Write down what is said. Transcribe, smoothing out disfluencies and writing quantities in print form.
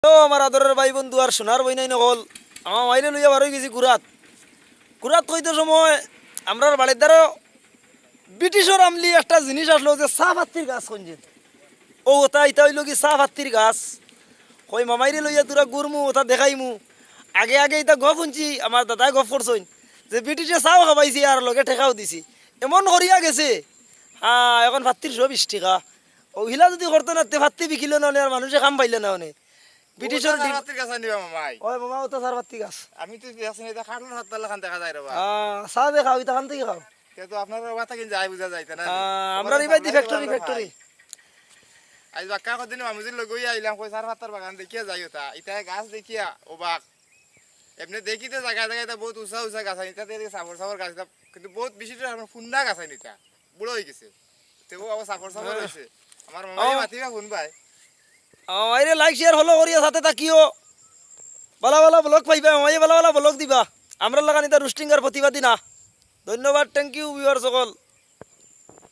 আমার আদরের ভাই বন্ধু আর সোনার বই নাই নকল আমার মাইরে লইয়া বার হয়ে গেছি ঘুরাত কইতে সময় আমরা বাড়ির দ্বারা ব্রিটিশর আমলি একটা জিনিস আসলো যে চা পাত্তির গাছ কোনদিন ও ওটা এটা হইল কি চা পাত্তির গাছ কই মামাইরে লইয়া তোরা গুরমু ওটা দেখাইমু আগে আগে এটা গপ শুনছি আমার দাদাই গপ করছইন যে ব্রিটিশে চাও খাবাইছি আর লগে ঠেকাও দিছি এমন করিয়া গেছে হ্যাঁ এখন ভাত্তির 20 টাকা ওহিলা যদি করতো না তে ভাত্তি বিকিল না আর মানুষে কাম পাইলে না অনে ব্রিটিশের সারবাতির গাছ আনিবা মামাই ওই মামা ওটা সার ভাত্তি গাছ আমি তো বেসন এটা খাটলো হাত লাখান দেখা যায় রে বা চা দে খাও এটা খান থেকে খাও কিন্তু আপনার কথা কিন্তু যাই বুঝা যাইতে না আমরা রিবাইতি ফ্যাক্টরি আজ বাক্কা কদিন মামুজির লগই আইলাম কই সার ভাতার বাগান দেখিয়া যাই ওটা এটা গাছ দেখিয়া অবাক এমনি দেখিতে জায়গা জায়গায় বহুত উঁচা উঁচা গাছ আনি তাতে সাফর গাছ কিন্তু বহুত বেশি আমার ফুন্ডা গাছ আনি এটা বুড়ো হয়ে গেছে তেও আবার সাফর হয়েছে আমার মামাই মাতিবা ফোন পাই আমারে লাইক শেয়ার হলো করিয়া সাথে তাকিও ভালো ভালো ব্লগ পাইবা আমায় ভালো ভালো ব্লগ দিবা আমরা লাগানি তা রুস্টিং আর প্রতিবাদী না ধন্যবাদ থ্যাংক ইউ ভিউয়ার সকল